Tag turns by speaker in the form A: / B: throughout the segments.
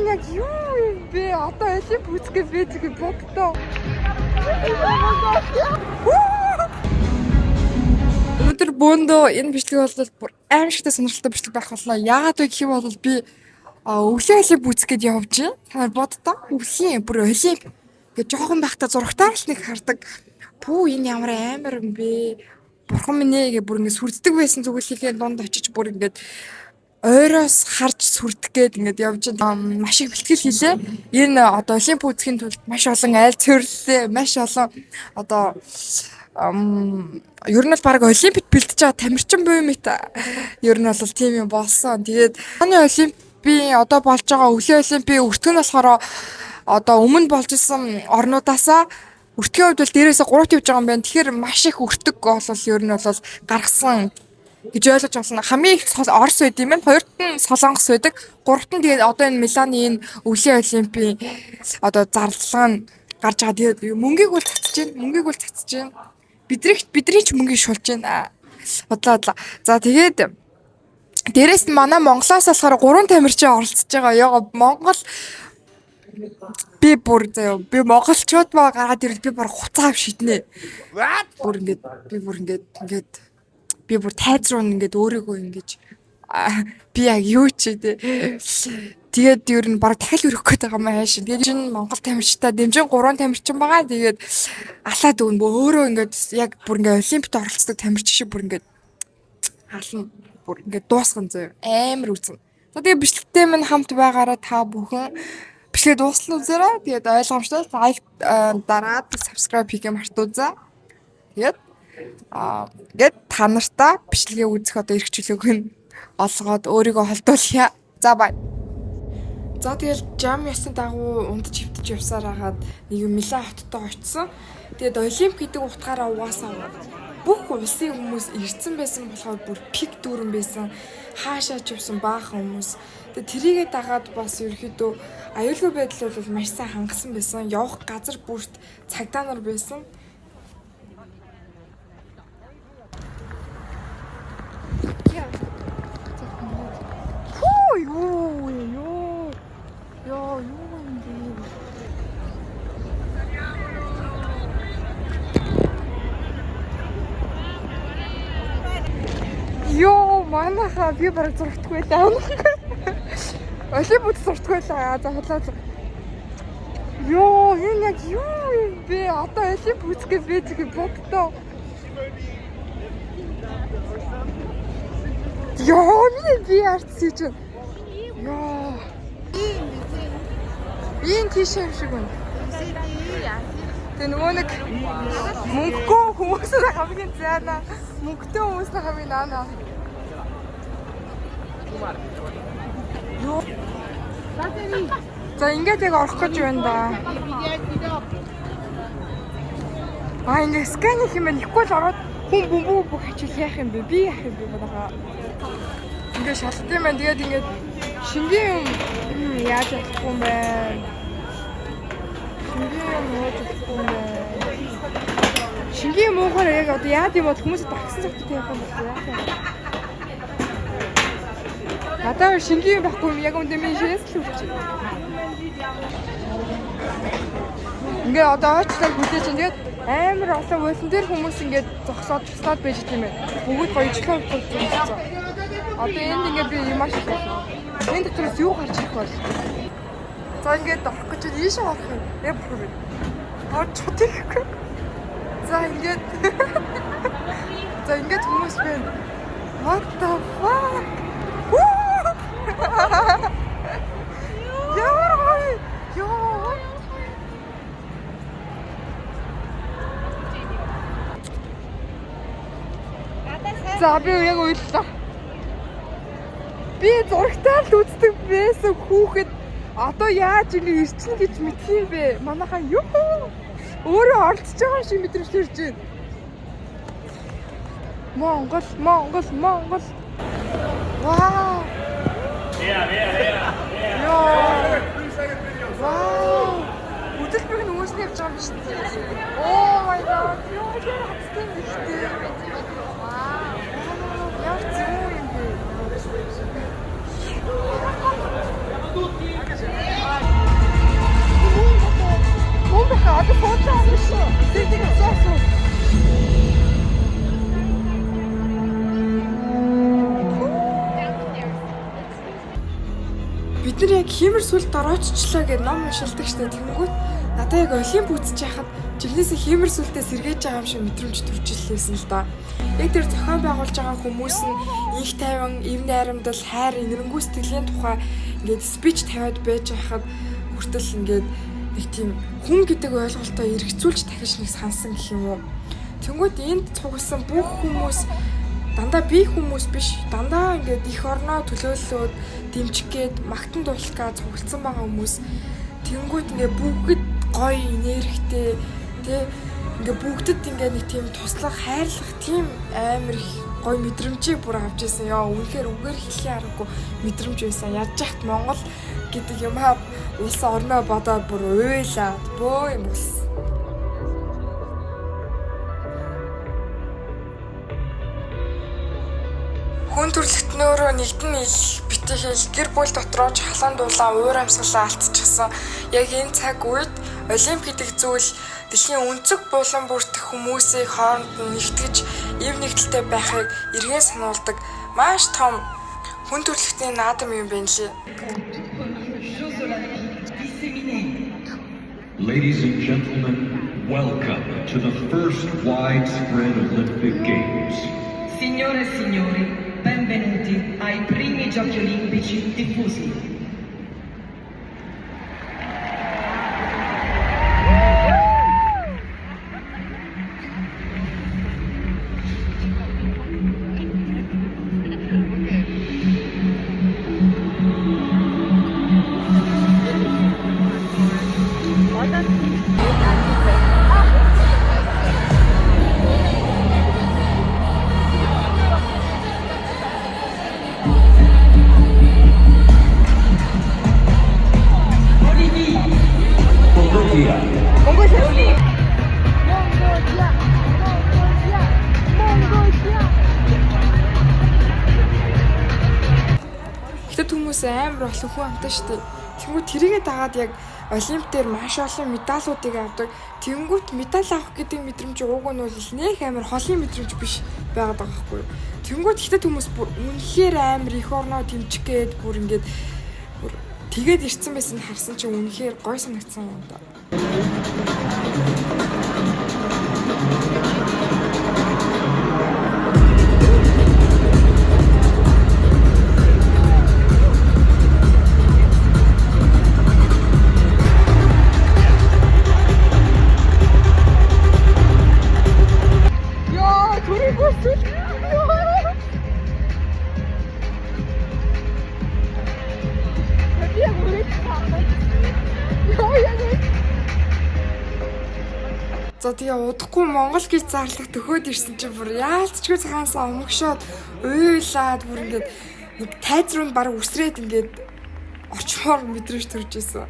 A: яг юу юм бэ? Одоо олимп үзэх байж боддоо. Өнөөдөр бөөндөө энэ бичлэг бол бүр аимшигтай сонирхолтой бичлэг байх болно. Яагаад вэ гэх юм бол би өвлийн олимп үзэх гээд явж байна. Та боддоо өвлийн бүр олимп гэж жоохон байхдаа зурагтаар л нэг хардаг. Пүү энэ ямар амар юм бэ? Бурхан минь ээ гэж бүр ингэ сүрддэг байсан зүгэлхийгээ дунд очиж бүр ингэ ойроос харж сүрдэх гээд ингэ явж маш их бэлтгэл хийлээ. Энэ одоо олимп үзэхийн тулд маш олон айл цэвэрлэлээ, маш олон одоо ер нь бол баг олимпиад бэлтэж байгаа тамирчин буй мэт ер нь бол тийм юм болсон. Тэгээд таны олимпийн одоо болж байгаа өвлийн олимпийн өртгөн нь болохоор одоо өмнө болж исэн орнуудаасаа өртгийн хувьд бол дээрээсээ 3 тавьж байгаа юм байна. Тэгэхээр маш их өртөг бол ер нь бол гаргасан гэж ойлгож байна. Хамгийн их Орос байд юм байна. Хоёрт нь Солонгос байдаг. Гуравт нь тэгээд одоо энэ Миланы энэ өвлийн олимпийн одоо зарлалгаа нь гарч байгаа. Тэгээд мөнгийг бол цацж байна. Бидний ч мөнгийг шулж байна. Бодлоо. За тэгээд дээрээс нь манай Монголоос болохоор 3 тамирчин оролцож байгаа. Яга Монгол би монголчууд гараад ирвэл би баг хуцаа ав шиднэ. Би бүр тайз руу ингээд өөрийгөө ингэж би яг юу ч тэгээд ер нь баг дахиад өрөх гээд байгаа маа шин. Тэгээд энэ Монгол тамирчтай дэмжин 3 тамирчин байгаа. Тэгээд алаад өгнө өөрөө ингээд яг бүр ингээд олимпиад оролцдог тамирчин шиг бүр ингээд хална бүр ингээд дуусган зөө амар үзэн. За тэгээд бичлэгтэй минь хамт байгаараа та бүхэн бичлэг дуусна үзээрэй. Тэгээд ойлгомжтой лайк дараад subscribe хийх юм мартаоцаа. Тэгээд та нартай бичлэгээ үзэх одоо эрх чөлөөг нь олгоод өөрийгөө холдуулъя. За бай. За тэгэл жам ясны дагуу ундаж хөвтөж явсаар хагаад нэг Милан хоттой очсон. Тэгээд олимп гэдэг утгаараа угаасаа бүх улсын хүмүүс ирсэн байсан болохоор бүр пик дүүрэн байсан. Хаашаа ч явсан баахан хүмүүс. Тэгээд тэрийгээ дагаад бас ерөөхдөө аюулгүй байдал бол маш сайн хангасан байсан. Явах газар бүрт цагдаа нар байсан. Йоо, манайхаа би бараг зурагдахгүй байлаа. Олимп үзэж зурагдахгүй байлаа. За хотлоо. Йоо, энэ яг юу юм бэ? Одоо олимп үзэх байж боддоо. Йоо, би арцсий ч. Йоо. Ийм тийш юм шиг байна. Тэгээ нөгөө нэг мөнгөгүй хүмүүс хамгийн зайнаа. Мөнгөтэй хүмүүс хамгийн наана. Йоо. За ингээд яг орох гэж байна да. Ингээд скан хийх юм байна. Ихгүй л ороод хүн бөмбөг хичээл яах юм бэ? Би яах юм бэ бодохоо. Ингээд шалтгаан юм байна. Тэгээд ингээд шингийн юм яаж болохгүй юм бэ? Шингийн муухаар яг одоо яа гэм бол хүмүүсд багсан цагт тавих юм бол яах вэ? Надад шингийн байхгүй юм яг үндэ минь шээс л үлч. Ингээ одоо очтой хүлээж чинь тэгээд амар олон волон дээр хүмүүс ингээд зогсоод байж байгаа юм байна. Бүгд гоёжлоо болсон. Одоо энд ингээд би юм ашиг байна. Энд дотроос юу гарч ирэх бол? За ингээд орох гэж ийшээ орох юм. Бүр юм. Орчод ихгүй. За ингээд хүмүүс байна. What the fuck? Ёо. За би яг уйллаа. Би зурагтаа л үздэг байсан хүүхэд одоо яаж ингэ ирчин гэж мэдх юм бэ? Манайхаа юу? Өөрөө оролцож байгаа шиг мэдрэмж төрж байна. Монгол. Вау. Вау. Өдөлбөрг нь үүснэ явж байгаа юм шүү дээ. Oh my god. Юу хацтай юм бэ? Вау. Яа зүг юм бэ? Бид нар яг хиймэр сүлд орооччлаа гэж ном уншилдаг штэ. Тэнгүүт надад яг олимп үзэж яхад жигнэсээ хиймэр сүлдээ сэргээж байгаа юм шиг мэдрэмж төрж ирлээсэн л да. Яг тэр зохион байгуулж байгаа хүмүүс нь их тайван, эв найрамдал, хайр, энэрнгүү сэтгэлийн тухай ингээд спич тавиад байж байхад хүртэл ингээд нэг тийм хүн гэдэг ойлголтоо эргэцүүлж дахиж нэг сансан гэх юм уу. Тэнгүүт энд цугсан бүх хүмүүс дандаа бие хүмүүс биш, дандаа ингээд их орноо төлөөллөөд дэмжих гээд магтан дуулахгаа цугласан байгаа хүмүүс. Тэнгүүт ингээд бүгд гоё, энергитэй, тэ ингээд бүгдэд ингээд нэг тийм туслах, хайрлах тийм амар их гоё мэдрэмжийг бүр авч ирсэн. Яа, үнэхээр үгээр хэлхий аргагүй мэдрэмж байсан. Яаж яхад Монгол гэдэг юм аа улс орноо бодоод бүр уйлаад бөө юм болсон. Хүн төрөлхтнөөрөө нэгдэн ил битгий гэр бүл дотроо ч халаан дулаан уур амьсгалаа алдчихсан. Яг энэ цаг үед олимп гэдэг зүйл дэлхийн өнцөг булан бүртэх хүмүүсийн хооронд нэгтгэж эв нэгдэлтэй байхыг эргэн сануулдаг маш том хүн төрөлхтний наадам юм байна лээ.
B: Ladies and gentlemen, welcome to the first widespread Olympic Games.
C: Signore e signori, benvenuti ai primi Giochi Olimpici diffusi.
A: Хятад хүмүүс амар олон хүн амтай шүү дээ. Тэнгүү тэрийгээ дагаад яг олимп дээр маш олон медалуудыг авдаг. Тэнгүүт медаль авах гэдэг мэдрэмж ууг нь бол нэх амар холын мэдрэмж биш байгаад байгаа байхгүй юу. Тэнгүүт хятад хүмүүс бүр үнэхээр амар их орноо дэмжих гээд бүр ингээд бүр тэгээд ирсэн байсан харсан чинь үнэхээр гой санагдсан юм да. За тэгээ удахгүй Монгол гэж зарлах төхөөд ирсэн чинь бүр яалтчгүй цагаансаа омгшоод уйлаад бүр ингээд нэг тайз руу баг үсрээд ингээд орчмоор мэдрэж төрж исэн.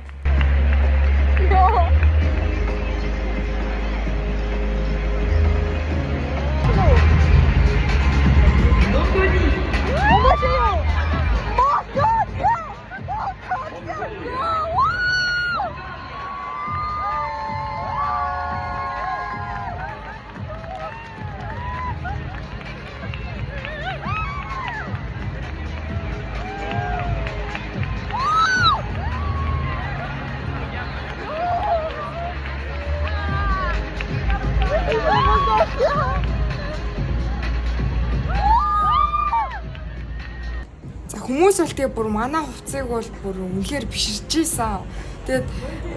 A: За хүмүүс бол тэгээ бүр манай хувцсыг бол бүр үнэхээр биширж ийсэн. Тэгээд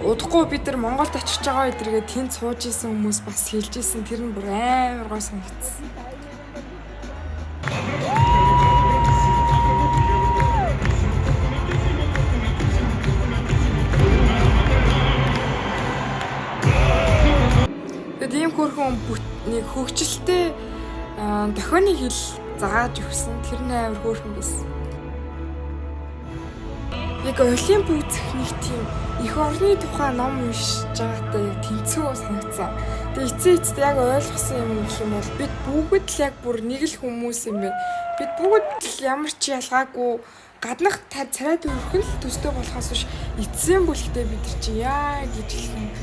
A: удахгүй бид нар Монголд очиж байгаа үед тэргээ тэнд сууж ийсэн хүмүүс бас хэлж ийсэн. Тэр нь бүр амар гой санагдсан. Тэгээд ийм хөрхөн нэг хөгжилтэй дохионы хил зааж өгсөн. Тэр нь амар хөөрхөн байсан. Яг олимп үзэх нэг тийм их орны тухай ном уншиж байгаатай яг тэнцүү санагдсан. Тэгээ эцээ яг ойлгосон юм гэх юм бол бид бүгд л яг бүр нэг л хүмүүс юм байна. Бид бүгд л ямар ч ялгаагүй гаднах царай төрхөн л төстэй болохоос биш эцсийн бүлэгтээ бид чи яа гэж хэлэх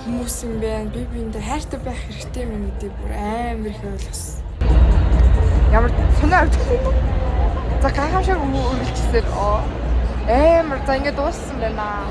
A: хүмүүс юм байна. Би биендээ хайртай байх хэрэгтэй юм гэдэг бүр амар их ойлгосон. Ямар сонио авчих юм бэ? За гайхамшиг үргэлжлэсээр амар за ингэ дууссан байна.